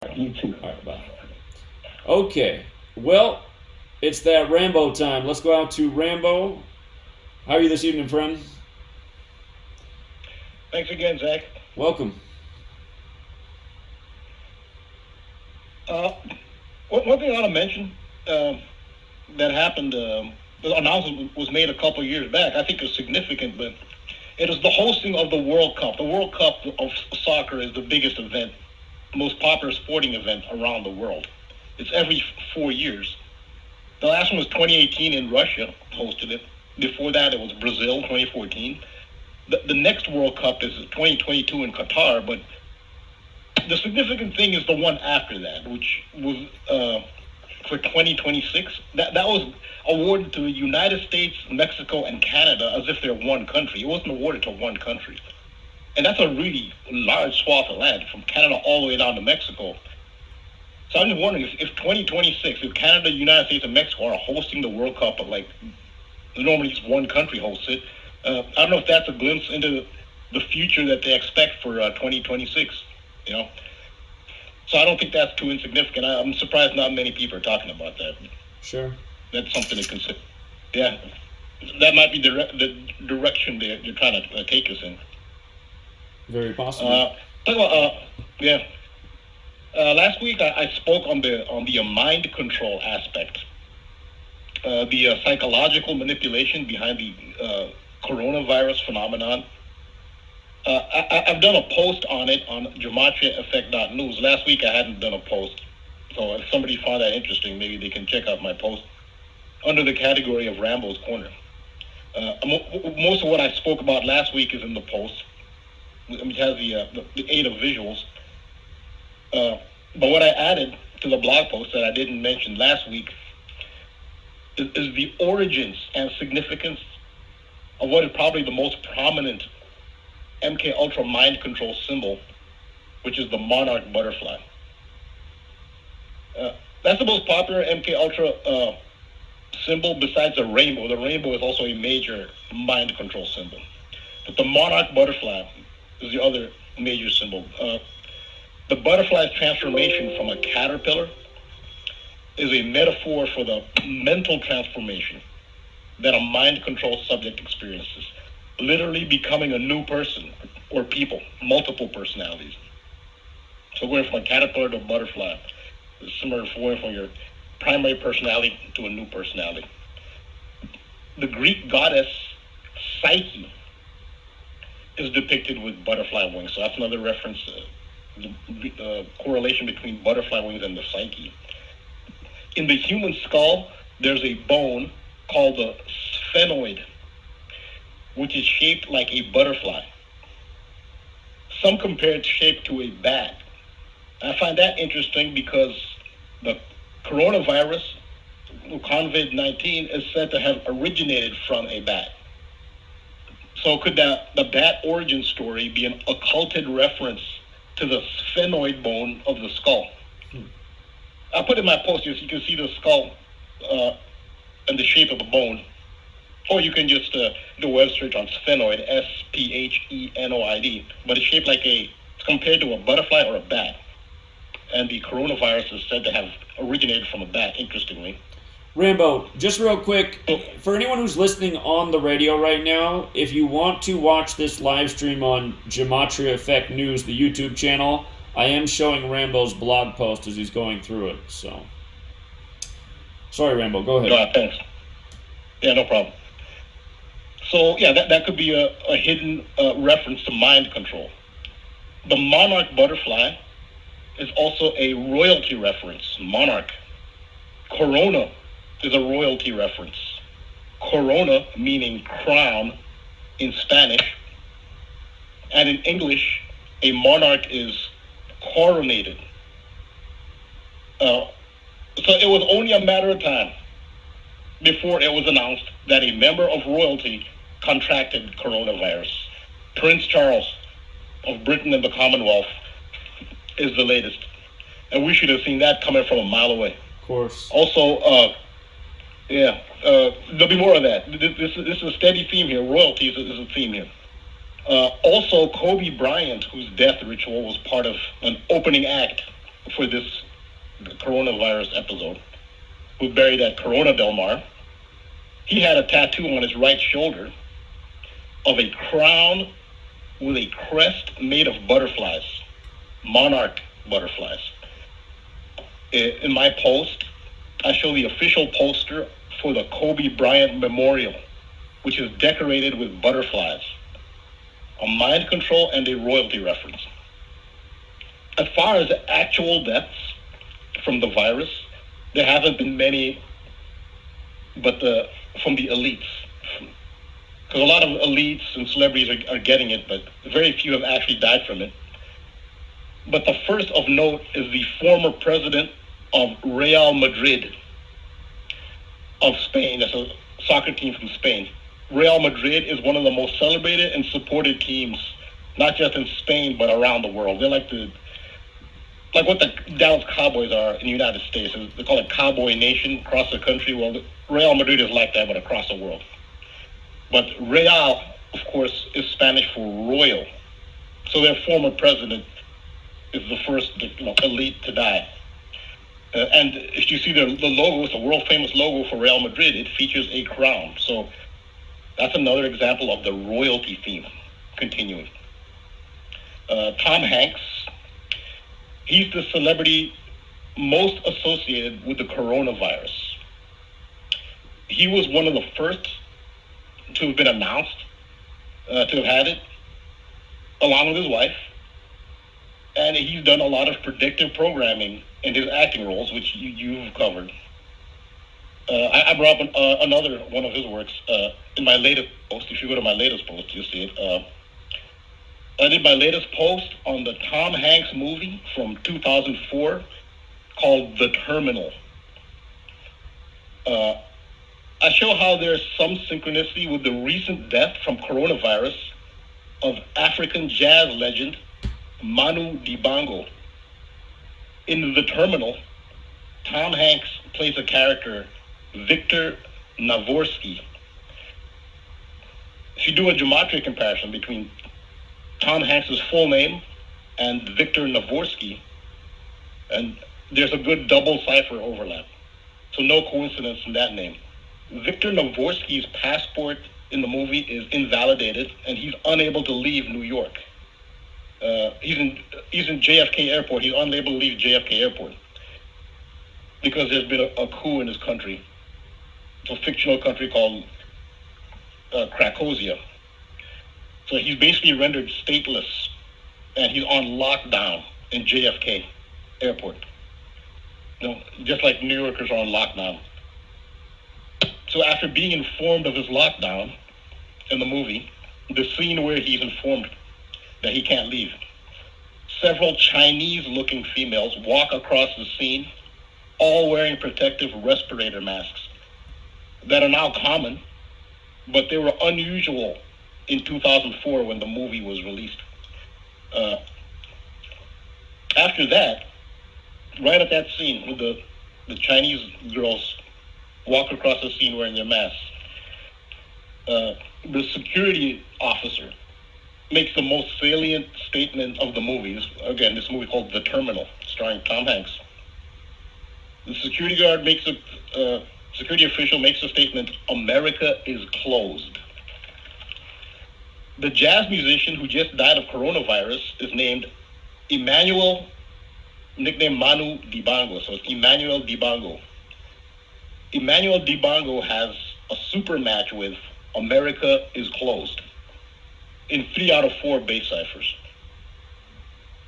You too. All right, bye. Okay, well, it's that Rambo time. Let's go out to Rambo. How are you this evening, friend? Thanks again, Zach. Welcome. One thing I want to mention that happened, the announcement was made a couple of years back. I think it's significant, but it is the hosting of the World Cup. The World Cup of soccer is the biggest event, most popular sporting event around the world. It's every 4 years. The last one was 2018 in Russia, hosted it. Before that, it was Brazil, 2014. The next World Cup is 2022 in Qatar, but the significant thing is the one after that, which was for 2026. That was awarded to the United States, Mexico, and Canada as if they're one country. It wasn't awarded to one country. And that's a really large swath of land, from Canada all the way down to Mexico. So I'm just wondering if 2026, if Canada, United States, and Mexico are hosting the World Cup, but like normally just one country hosts it, I don't know if that's a glimpse into the future that they expect for 2026, you know? So I don't think that's too insignificant. I'm surprised not many people are talking about that. Sure. That's something to consider. Yeah, that might be the direction they're trying to take us in. Very possible. Yeah. Last week I spoke on the mind control aspect, the psychological manipulation behind the coronavirus phenomenon. I've done a post on it on gematriaeffect.news. Last week I hadn't done a post, so if somebody found that interesting, maybe they can check out my post under the category of Rambo's Corner. Most of what I spoke about last week is in the post, which has the aid of visuals. But what I added to the blog post that I didn't mention last week is the origins and significance of what is probably the most prominent MK Ultra mind control symbol, which is the Monarch Butterfly. That's the most popular MK Ultra symbol besides the rainbow. The rainbow is also a major mind control symbol. But the Monarch Butterfly is the other major symbol. The butterfly's transformation from a caterpillar is a metaphor for the mental transformation that a mind control subject experiences, literally becoming a new person or people, multiple personalities. So going from a caterpillar to a butterfly is similar to going from your primary personality to a new personality. The Greek goddess Psyche is depicted with butterfly wings. So that's another reference, the correlation between butterfly wings and the psyche. In the human skull, there's a bone called the sphenoid, which is shaped like a butterfly. Some compare its shape to a bat. I find that interesting because the coronavirus, COVID-19, is said to have originated from a bat. So could the bat origin story be an occulted reference to the sphenoid bone of the skull? I put in my post here so you can see the skull and the shape of the bone. Or you can just do a web search on sphenoid, S-P-H-E-N-O-I-D. But it's shaped like it's compared to a butterfly or a bat. And the coronavirus is said to have originated from a bat, interestingly. Rambo, just real quick, for anyone who's listening on the radio right now, if you want to watch this live stream on Gematria Effect News, the YouTube channel, I am showing Rambo's blog post as he's going through it. So, sorry, Rambo, go ahead. Thanks. Yeah, no problem. So, yeah, that could be a hidden reference to mind control. The Monarch Butterfly is also a royalty reference. Monarch. Corona is a royalty reference. Corona meaning crown in Spanish. And in English, a monarch is coronated. So it was only a matter of time before it was announced that a member of royalty contracted coronavirus. Prince Charles of Britain and the Commonwealth is the latest. And we should have seen that coming from a mile away. Of course. Also, there'll be more of that. This is a steady theme here. Royalty is a theme here. Also, Kobe Bryant, whose death ritual was part of an opening act for this coronavirus episode, who buried at Corona Del Mar, he had a tattoo on his right shoulder of a crown with a crest made of butterflies, Monarch Butterflies. In my post, I show the official poster for the Kobe Bryant Memorial, which is decorated with butterflies, a mind control and a royalty reference. As far as actual deaths from the virus, there haven't been many, but from the elites. Because a lot of elites and celebrities are getting it, but very few have actually died from it. But the first of note is the former president of Real Madrid of Spain. That's a soccer team from Spain. Real Madrid is one of the most celebrated and supported teams, not just in Spain, but around the world. They're like what the Dallas Cowboys are in the United States. They call it Cowboy Nation across the country. Well, Real Madrid is like that, but across the world. But Real, of course, is Spanish for royal. So their former president is the first elite to die. And if you see the logo, it's a world-famous logo for Real Madrid. It features a crown. So that's another example of the royalty theme continuing. Tom Hanks, he's the celebrity most associated with the coronavirus. He was one of the first to have been announced to have had it, along with his wife. And he's done a lot of predictive programming in his acting roles, which you've covered. I brought up another one of his works in my latest post. If you go to my latest post, you'll see it. I did my latest post on the Tom Hanks movie from 2004 called The Terminal. I show how there's some synchronicity with the recent death from coronavirus of African jazz legend Manu Dibango. In The Terminal, Tom Hanks plays a character, Victor Navorsky. If you do a Gematria comparison between Tom Hanks' full name and Victor Navorsky, and there's a good double cipher overlap. So no coincidence in that name. Victor Navorsky's passport in the movie is invalidated, and he's unable to leave New York. He's in JFK Airport. He's unable to leave JFK Airport because there's been a coup in his country. It's a fictional country called Krakosia. So he's basically rendered stateless, and he's on lockdown in JFK Airport. Just like New Yorkers are on lockdown. So after being informed of his lockdown in the movie, the scene where he's informed that he can't leave, several Chinese-looking females walk across the scene, all wearing protective respirator masks that are now common, but they were unusual in 2004 when the movie was released. After that, right at that scene with the Chinese girls walk across the scene wearing their masks, the security officer makes the most salient statement of the movie. Again, this movie called The Terminal, starring Tom Hanks. The security guard security official makes the statement, "America is closed." The jazz musician who just died of coronavirus is named Emmanuel, nicknamed Manu Dibango. So it's Emmanuel Dibango. Emmanuel Dibango has a super match with America is Closed in 3 out of 4 bass ciphers.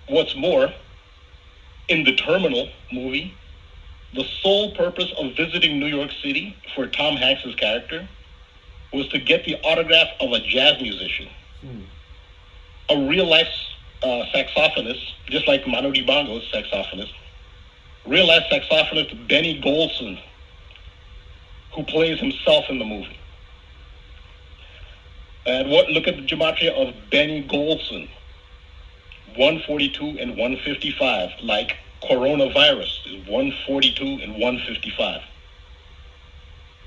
What's more, in The Terminal movie, the sole purpose of visiting New York City for Tom Hanks' character was to get the autograph of a jazz musician. A real-life saxophonist, just like Manu Dibango's saxophonist, real-life saxophonist Benny Golson, who plays himself in the movie. And look at the gematria of Benny Golson, 142 and 155, like coronavirus is 142 and 155.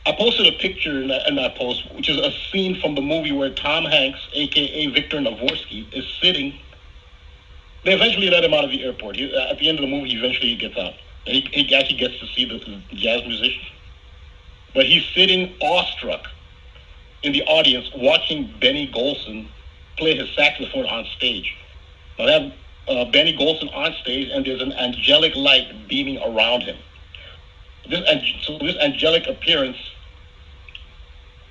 I posted a picture in that post, which is a scene from the movie where Tom Hanks, aka Victor Navorsky, is sitting They eventually let him out of the airport. At the end of the movie, he eventually gets out. And he actually gets to see the jazz musician. But he's sitting awestruck in the audience watching Benny Golson play his saxophone on stage. Now, they have Benny Golson on stage, and there's an angelic light beaming around him. This angelic appearance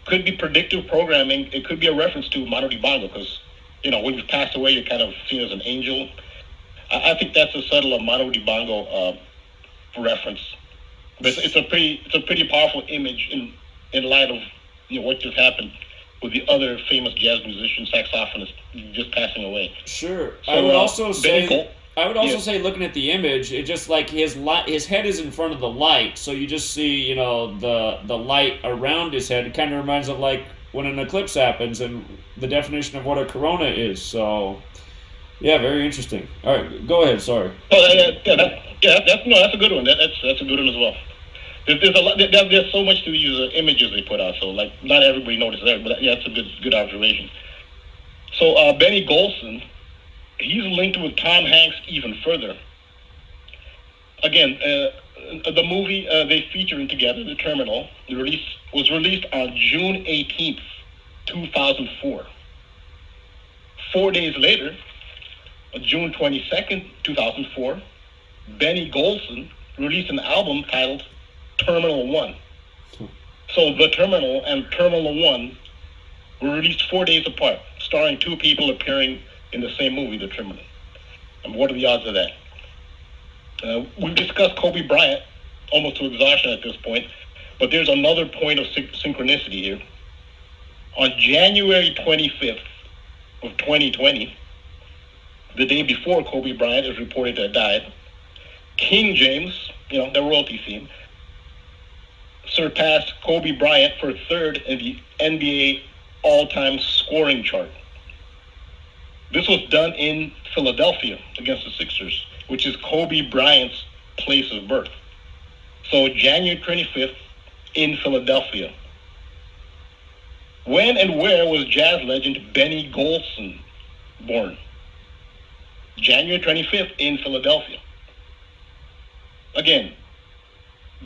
could be predictive programming. It could be a reference to Manu Dibango, because, when you've passed away, you're kind of seen as an angel. I think that's a subtle Manu Dibango reference. But it's a pretty powerful image in light of what just happened with the other famous jazz musician, saxophonist, just passing away. Sure. So, I would also say, looking at the image, it just like his head is in front of the light, so you just see, the light around his head. It kind of reminds of like when an eclipse happens and the definition of what a corona is. So, yeah, very interesting. All right, go ahead. Sorry. Oh, that's a good one. That's a good one as well. There's so much to these images they put out, so like not everybody notices that, but yeah, that's a good observation. So Benny Golson, he's linked with Tom Hanks even further. Again, the movie they feature in together, The Terminal, was released on June 18th, 2004. 4 days later, June 22nd, 2004, Benny Golson released an album titled Terminal 1. So The Terminal and Terminal 1 were released 4 days apart, starring two people appearing in the same movie, The Terminal. And what are the odds of that? We've discussed Kobe Bryant almost to exhaustion at this point, but there's another point of synchronicity here. On January 25th of 2020, the day before Kobe Bryant is reported to have died, King James, the royalty theme, surpassed Kobe Bryant for third in the NBA all-time scoring chart. This was done in Philadelphia against the Sixers, which is Kobe Bryant's place of birth. So January 25th in Philadelphia. When and where was jazz legend Benny Golson born? January 25th in Philadelphia. Again,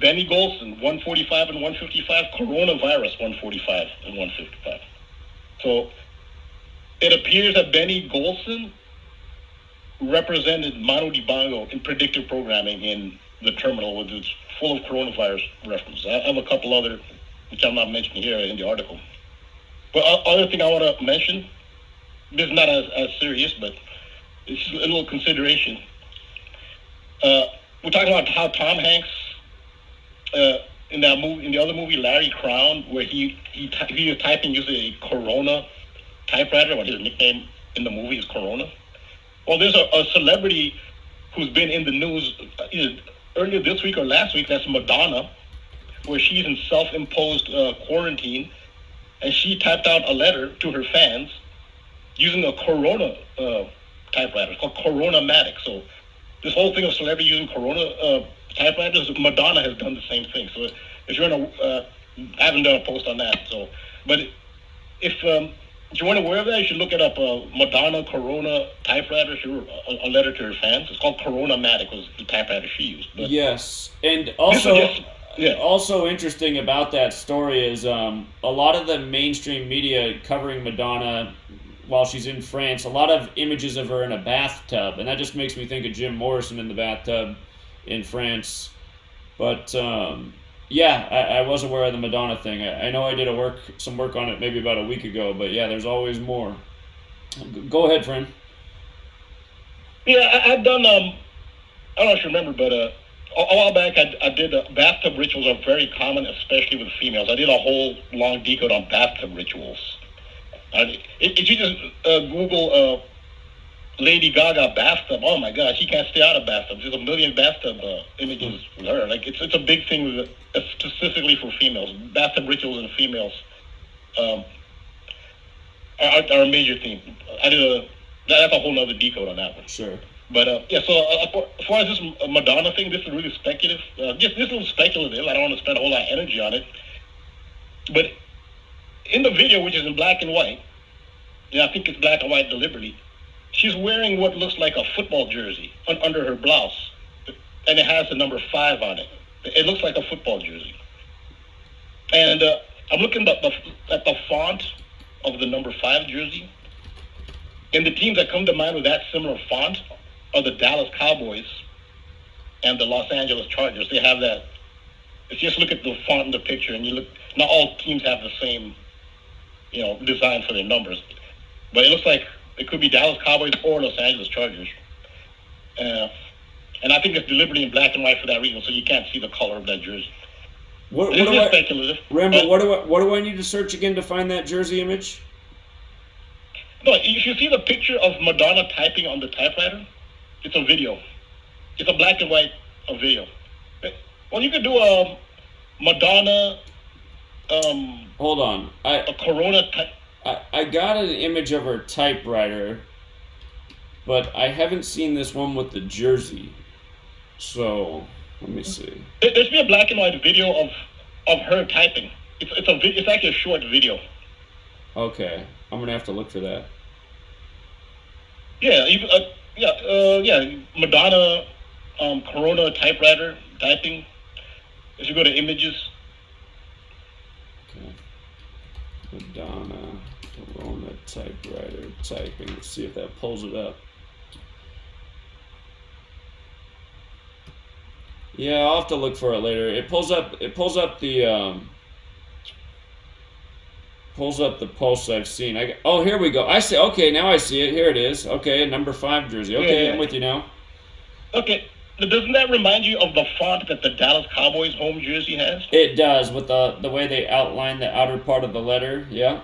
Benny Golson, 145 and 155, coronavirus, 145 and 155. So it appears that Benny Golson represented Manu Dibango in predictive programming in The Terminal, which is full of coronavirus references. I have a couple other, which I'm not mentioning here in the article. But other thing I want to mention, this is not as serious, but it's a little consideration. We're talking about how Tom Hanks, in that movie, in the other movie, Larry Crown, where he was typing using a Corona typewriter, what his nickname in the movie is Corona. Well, there's a celebrity who's been in the news either earlier this week or last week. That's Madonna, where she's in self-imposed quarantine, and she typed out a letter to her fans using a Corona typewriter. It's called Corona-matic. So this whole thing of celebrity using Corona typewriters, Madonna has done the same thing. So if you're in I haven't done a post on that. So, but if you weren't aware of that, you should look it up. Madonna Corona typewriter. She wrote a letter to her fans. It's called Corona-matic, was the typewriter she used. But yes, and also interesting about that story is a lot of the mainstream media covering Madonna while she's in France, a lot of images of her in a bathtub, and that just makes me think of Jim Morrison in the bathtub in France. But I was aware of the Madonna thing. I know I did some work on it maybe about a week ago, but yeah, there's always more. Go ahead, friend. Yeah, I've done, I don't know if you remember, but a while back I did, bathtub rituals are very common, especially with females. I did a whole long decode on bathtub rituals. If you just Google Lady Gaga bathtub, oh my God, she can't stay out of bathtub. There's a million bathtub images with her. Like it's a big thing specifically for females. Bathtub rituals in females are a major theme. That's a whole other decode on that one. Sure. But as far as this Madonna thing, this is really speculative. This is a little speculative. I don't want to spend a whole lot of energy on it. But in the video, which is in black and white, I think it's black and white deliberately, she's wearing what looks like a football jersey under her blouse, and it has the number 5 on it. It looks like a football jersey. And I'm looking at the font of the number 5 jersey, and the teams that come to mind with that similar font are the Dallas Cowboys and the Los Angeles Chargers. They have that. If you just look at the font in the picture, and you look, not all teams have the same, design for their numbers, but it looks like it could be Dallas Cowboys or Los Angeles Chargers. And I think it's deliberately in black and white for that reason, so you can't see the color of that jersey. What It's do just I, speculative. Rambo, what do I need to search again to find that jersey image? No, if you see the picture of Madonna typing on the typewriter, it's a video. It's a black and white video. Well, you could do a Madonna. Hold on. A Corona type. I got an image of her typewriter, but I haven't seen this one with the jersey. So let me see. There's be a black and white video of her typing. It's actually a short video. Okay, I'm gonna have to look for that. Yeah, Madonna, Corona typewriter typing. If you go to images. Okay. Madonna, Corona typewriter typing. Let's see if that pulls it up. Yeah, I'll have to look for it later. It pulls up the posts I've seen. Oh, here we go. I see. Okay, now I see it. Here it is. Okay, number 5 jersey. Okay, yeah. I'm with you now. Okay, doesn't that remind you of the font that the Dallas Cowboys home jersey has? It does, with the way they outline the outer part of the letter. Yeah.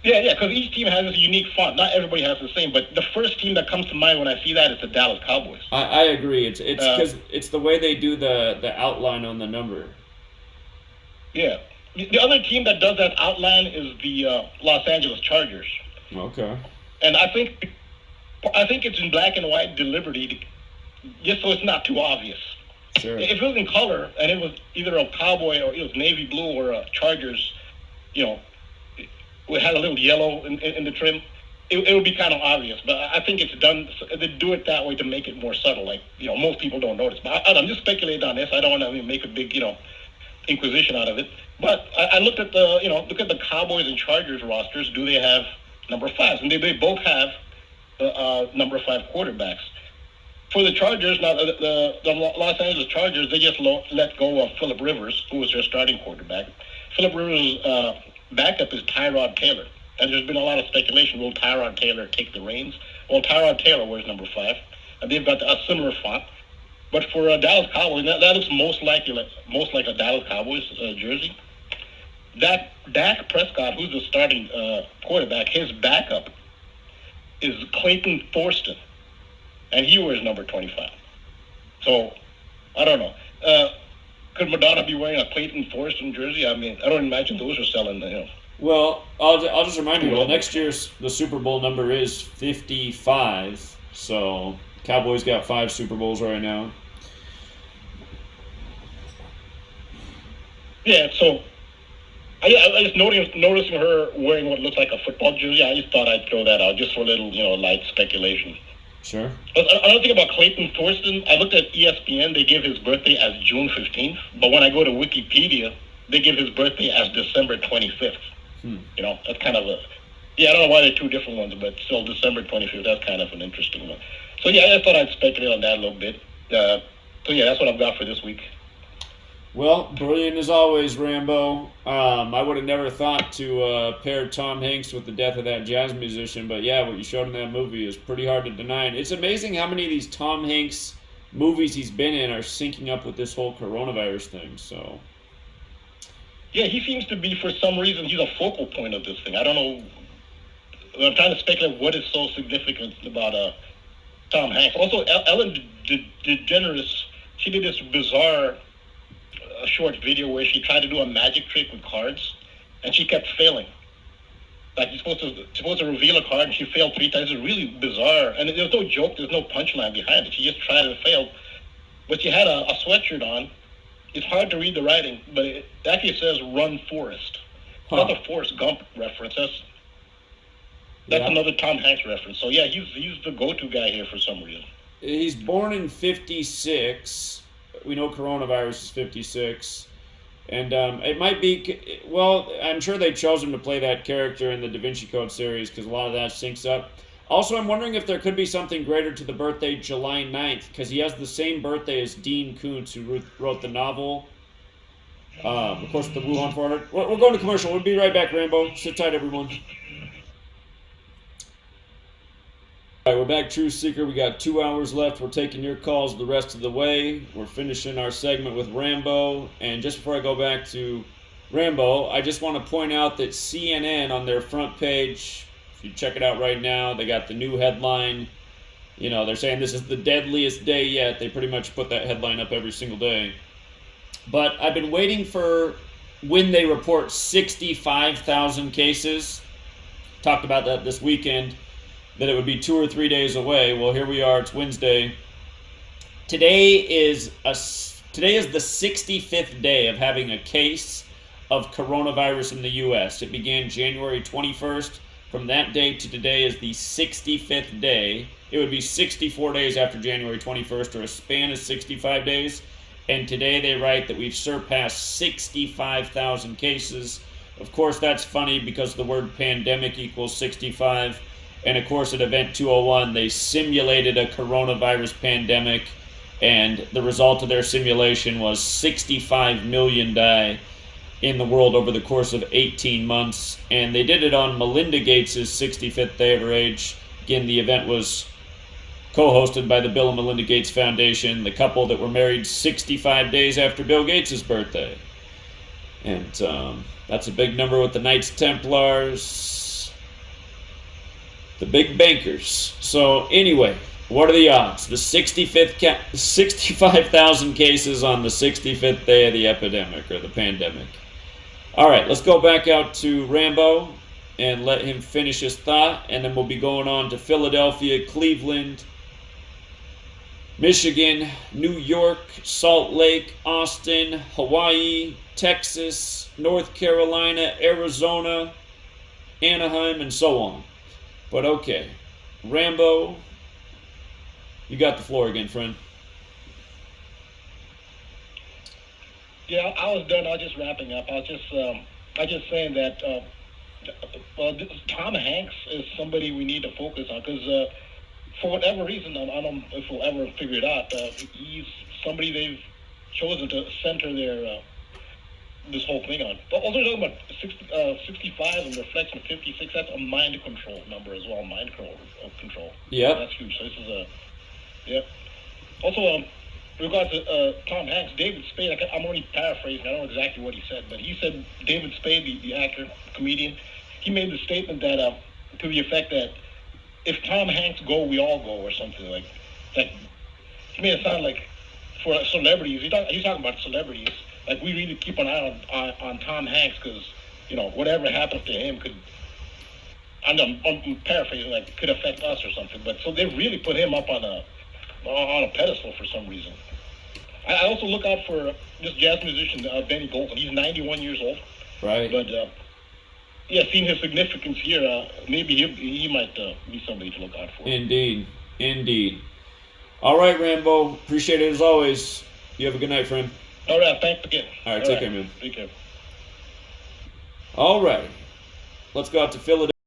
Yeah, because each team has this unique font. Not everybody has the same, but the first team that comes to mind when I see that is the Dallas Cowboys. I agree. It's because it's the way they do the outline on the number. Yeah. The other team that does that outline is the Los Angeles Chargers. Okay. And I think it's in black and white deliberately, just so it's not too obvious. Sure. If it was in color and it was either a cowboy or it was navy blue or a Chargers, it had a little yellow in the trim, it would be kind of obvious. But I think it's done. They do it that way to make it more subtle. Like most people don't notice. But I'm just speculating on this. I don't want to make a big inquisition out of it. But I looked at the Cowboys and Chargers rosters. Do they have number 5s? And they both have number 5 quarterbacks. For the Chargers, now the Los Angeles Chargers, they just let go of Phillip Rivers, who was their starting quarterback. Phillip Rivers' backup is Tyrod Taylor. And there's been a lot of speculation. Will Tyrod Taylor take the reins? Well, Tyrod Taylor wears number 5. And they've got a similar font. But for Dallas Cowboys, that looks most like a Dallas Cowboys jersey. Dak Prescott, who's the starting quarterback, his backup is Clayton Thorsten, and he wears number 25. So, I don't know. Could Madonna be wearing a Clayton Thorsten jersey? I mean, I don't imagine those are selling. Well, I'll just remind you. Well, next year's the Super Bowl number is 55. So Cowboys got 5 Super Bowls right now. Yeah. So I just noticing her wearing what looks like a football jersey. I just thought I'd throw that out just for a little, light speculation. Sure. Another thing about Clayton Thorsten, I looked at ESPN. They give his birthday as June 15th, but when I go to Wikipedia, they give his birthday as December 25th. That's kind of I don't know why they're 2 different ones, but still December 25th, that's kind of an interesting one. So I just thought I'd speculate on that a little bit. That's what I've got for this week. Well, brilliant as always, Rambo. I would have never thought to pair Tom Hanks with the death of that jazz musician, but yeah, what you showed in that movie is pretty hard to deny. And it's amazing how many of these Tom Hanks movies he's been in are syncing up with this whole coronavirus thing. So, yeah, he seems to be, for some reason, he's a focal point of this thing. I don't know. I'm trying to speculate what is so significant about Tom Hanks. Also, Ellen DeGeneres, she did this bizarre short video where she tried to do a magic trick with cards, and she kept failing. Like, you're supposed to reveal a card, and she failed 3 times. It's really bizarre, and there's no joke, there's no punchline behind it. She just tried and failed. But she had a sweatshirt on. It's hard to read the writing, but it actually says "Run Forrest." It's not a Forrest Gump reference. That's Yeah. another Tom Hanks reference. So yeah, he's the go-to guy here for some reason. He's born in 56. We know coronavirus is 56. And it might be, well, I'm sure they chose him to play that character in the Da Vinci Code series because a lot of that syncs up. Also, I'm wondering if there could be something greater to the birthday July 9th because he has the same birthday as Dean Koontz, who wrote the novel. Of course, the Wuhan 400. We're going to commercial. We'll be right back, Rambo. Sit tight, everyone. All right, we're back, True Seeker. We got 2 hours left. We're taking your calls the rest of the way. We're finishing our segment with Rambo. And just before I go back to Rambo, I just want to point out that CNN on their front page, if you check it out right now, they got the new headline. You know, they're saying this is the deadliest day yet. They pretty much put that headline up every single day. But I've been waiting for when they report 65,000 cases. Talked about that this weekend, that it would be 2 or 3 days away. Well, here we are. It's Wednesday. Today is the 65th day of having a case of coronavirus in the U.S. It began January 21st. From that day to today is the 65th day. It would be 64 days after January 21st, or a span of 65 days. And today they write that we've surpassed 65,000 cases. Of course, that's funny because the word pandemic equals 65. And of course, at Event 201, they simulated a coronavirus pandemic. And the result of their simulation was 65 million die in the world over the course of 18 months. And they did it on Melinda Gates' 65th day of her age. Again, the event was co-hosted by the Bill and Melinda Gates Foundation, the couple that were married 65 days after Bill Gates' birthday. And that's a big number with the Knights Templars, the big bankers. So anyway, what are the odds? The 65,000 cases on the 65th day of the epidemic or the pandemic. All right, let's go back out to Rambo and let him finish his thought, and then we'll be going on to Philadelphia, Cleveland, Michigan, New York, Salt Lake, Austin, Hawaii, Texas, North Carolina, Arizona, Anaheim, and so on. But okay, Rambo, you got the floor again, friend. Yeah, I was done. I was just wrapping up. I was just saying that Tom Hanks is somebody we need to focus on because for whatever reason, I don't know if we'll ever figure it out. He's somebody they've chosen to center their this whole thing on. But also talking about 65 and reflection of 56. That's a mind control number as well. Mind control. Yeah, that's huge. So this is yeah. Also, in regards to Tom Hanks, David Spade, I'm only paraphrasing, I don't know exactly what he said, but he said David Spade, the actor, comedian, he made the statement that, to the effect that if Tom Hanks go, we all go, or something like he made it sound like for celebrities, he's talking about celebrities, like we really keep an eye on Tom Hanks because, you know, whatever happens to him could, I'm paraphrasing, like could affect us or something, but so they really put him up on a pedestal for some reason. I also look out for this jazz musician, Benny Golson. He's 91 years old. Right. But, yeah, seeing his significance here, maybe he might be somebody to look out for. Indeed. All right, Rambo. Appreciate it as always. You have a good night, friend. All right, thanks again. All right, take care, man. Take care. All right. Let's go out to Philadelphia.